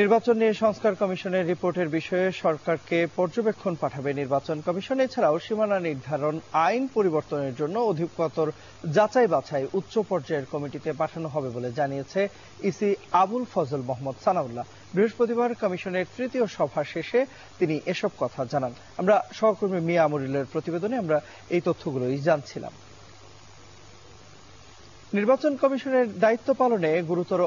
নির্বাচন নিয়ে সংস্কার কমিশনের রিপোর্টের বিষয়ে সরকারকে পর্যবেক্ষণ পাঠাবে নির্বাচন কমিশন। এছাড়াও সীমানা নির্ধারণ আইন পরিবর্তনের জন্য অধিকতর যাচাই বাছাই উচ্চ পর্যায়ের কমিটিতে পাঠানো হবে বলে জানিয়েছে ইসি আবুল ফজল মোহাম্মদ সানাউল্লাহ। বৃহস্পতিবার কমিশনের তৃতীয় সভা শেষে তিনি এসব কথা জানান। আমরা সহকর্মী মিয়া আমরুলের প্রতিবেদনে আমরা এই তথ্যগুলোই জানছিলাম। নির্বাচন কমিশনের দায়িত্ব পালনে গুরুতর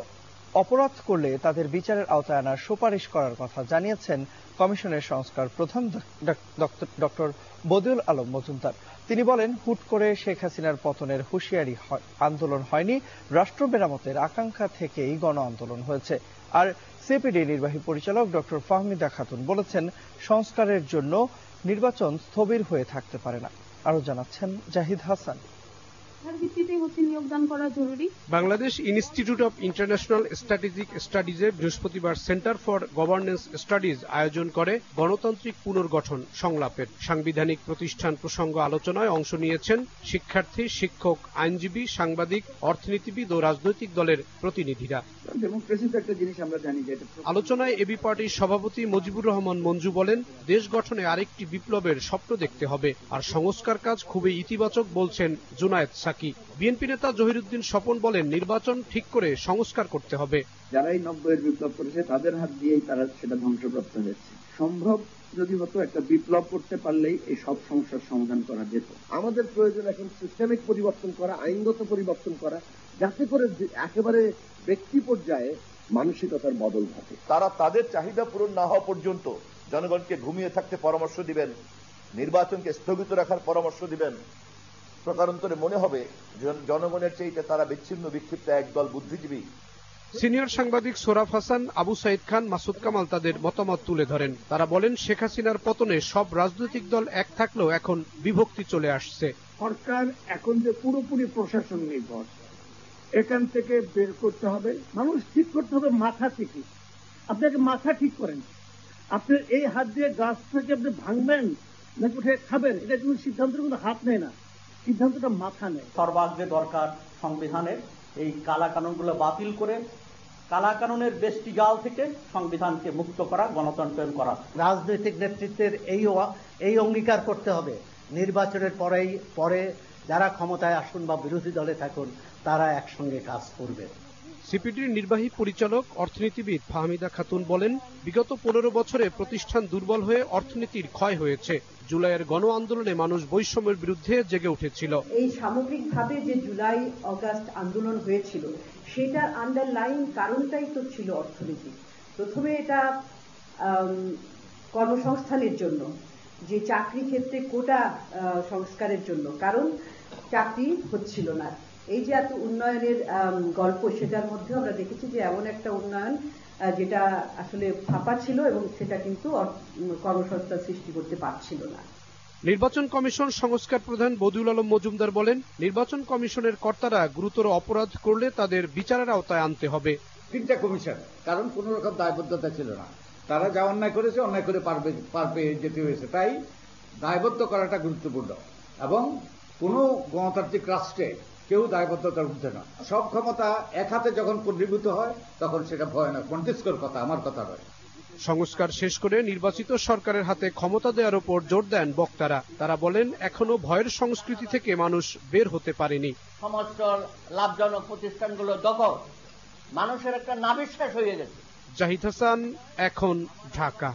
অপরাধ করলে তাদের বিচারের আওতায় আনার সুপারিশ করার কথা জানিয়েছেন কমিশনের সংস্কার প্রধান ডক্টর বদিউল আলম মজুমদার। তিনি বলেন, হুট করে শেখ হাসিনার পতনের হুঁশিয়ারি আন্দোলন হয়নি, রাষ্ট্র মেরামতের আকাঙ্ক্ষা থেকেই গণ আন্দোলন হয়েছে। আর সিপিডি নির্বাহী পরিচালক ডক্টর ফাহমিদা খাতুন বলেছেন, সংস্কারের জন্য নির্বাচন স্থবির হয়ে থাকতে পারে না। আরো জানাচ্ছেন Zahid Hasan. Bangladesh institute of international strategic স্টাডিজে বৃহস্পতিবার সেন্টার ফর গভর্নেন্স স্টাডিজ আয়োজন করে গণতান্ত্রিক পুনর্গঠন সংলাপের সাংবিধানিক প্রতিষ্ঠান প্রসঙ্গ আলোচনায় অংশ নিয়েছেন শিক্ষার্থী, শিক্ষক, আইনজীবী, সাংবাদিক, অর্থনীতিবিদ ও রাজনৈতিক দলের প্রতিনিধিরা। আলোচনায় এবি পার্টির সভাপতি মুজিবুর রহমান মঞ্জু বলেন, দেশ গঠনে আরেকটি বিপ্লবের স্বপ্ন দেখতে হবে, আর সংস্কার কাজ খুবই ইতিবাচক বলছেন জুনায়েদ সাকি। বিএনপি নেতা জহিরুদ্দিন স্বপন বলেন, নির্বাচন ঠিক করে সংস্কার করতে হবে। যারা এই 90-এর বিপ্লব করেছে তাদের হাত দিয়েই তারা সেটা ধ্বংসপ্রাপ্ত হয়েছে। সম্ভব যদি হতো একটা বিপ্লব করতে পারলেই এই সব সমস্যার সমাধান করা যেত। আমাদের প্রয়োজন এখন সিস্টেমিক পরিবর্তন করা, আইনগত পরিবর্তন করা, যাতে করে একেবারে ব্যক্তি পর্যায়ে মানসিকতার বদল ঘটে। তারা তাদের চাহিদা পূরণ না হওয়া পর্যন্ত জনগণকে ঘুমিয়ে থাকতে পরামর্শ দিবেন, নির্বাচনকে স্থগিত রাখার পরামর্শ দিবেন। প্রকারান্তরে মনে হবে জনগণের চাইতে তারা বিচ্ছিন্ন বিক্ষিপ্ত একদল বুদ্ধিজীবী। সিনিয়র সাংবাদিক সোরাফ হাসান, আবু সাইদ খান, মাসুদ কামাল তাদের মতামত তুলে ধরেন। তারা বলেন, শেখ হাসিনার পতনে সব রাজনৈতিক দল এক থাকলেও এখন বিভক্তি চলে আসছে। সরকার এখন যে পুরোপুরি প্রশাসন নির্ভর, এখান থেকে বের করতে হবে, মানুষ ঠিক করতে হবে মাথা থেকে। আপনাকে মাথা ঠিক করেন, আপনি এই হাত দিয়ে গাছ থেকে আপনি ভাঙবেন নাকি উঠে খাবেন, এটা কোনো সিদ্ধান্তের কোনো হাত নেয় না, সিদ্ধান্তটা মাথা নেয়। সর্বাগ্রে দরকার সংবিধানের এই কালাকানুনগুলো বাতিল করে কালাকানুনের বেষ্টিজাল থেকে সংবিধানকে মুক্ত করা, গণতন্ত্রায়ন করা। রাজনৈতিক নেতৃত্বের এই অঙ্গীকার করতে হবে, নির্বাচনের পরে যারা ক্ষমতায় আসুন বা বিরোধী দলে থাকুন, তারা একসঙ্গে কাজ করবে। সিপিডির নির্বাহী পরিচালক অর্থনীতিবিদ ফাহমিদা খাতুন বলেন, বিগত 15 বছরে প্রতিষ্ঠান দুর্বল হয়ে অর্থনীতির ক্ষয় হয়েছে। জুলাইয়ের গণ আন্দোলনে মানুষ বৈষম্যের বিরুদ্ধে জেগে উঠেছিল। এই সামগ্রিকভাবে যে জুলাই অগাস্ট আন্দোলন হয়েছিল, সেটার আন্ডারলাইন কারণটাই তো ছিল অর্থনীতি। প্রথমে এটা কর্মসংস্থানের জন্য, যে চাকরি ক্ষেত্রে কোটা সংস্কারের জন্য, কারণ চাকরি হচ্ছিল না। এই যে এত উন্নয়নের গল্প, সেটার মধ্যে আমরা দেখেছি যে এমন একটা উন্নয়ন যেটা আসলে ফাঁপা ছিল এবং সেটা কিন্তু কর্মসংস্থান সৃষ্টি করতে পারছিল না। নির্বাচন কমিশন সংস্কার প্রধান বদিউল আলম মজুমদার বলেন, নির্বাচন কমিশনের কর্তারা গুরুতর অপরাধ করলে তাদের বিচারের আওতায় আনতে হবে। 3টা কমিশন, কারণ কোন রকম দায়বদ্ধতা ছিল না, তারা যা অন্যায় করেছে অন্যায় করে পারবে যেতে হয়েছে। তাই দায়বদ্ধ করাটা গুরুত্বপূর্ণ, এবং কোন গণতান্ত্রিক রাষ্ট্রে কেউ দায়বদ্ধতার ঊর্ধ্বে না। সব ক্ষমতা এক হাতে যখন কেন্দ্রীভূত হয় তখন সেটা ভয়ানক মন্তেস্কর কথা, আমার কথা নয়। সংস্কার শেষ করে নির্বাচিত সরকারের হাতে ক্ষমতা দেওয়ার উপর জোর দেন বক্তারা। তারা বলেন, এখনো ভয়ের সংস্কৃতি থেকে মানুষ বের হতে পারেনি। সমস্ত লাভজনক প্রতিষ্ঠানগুলো দখল, মানুষের একটা নাবিশ্বাস হয়ে গেছে। জাহিদ হাসান, এখন, ঢাকা।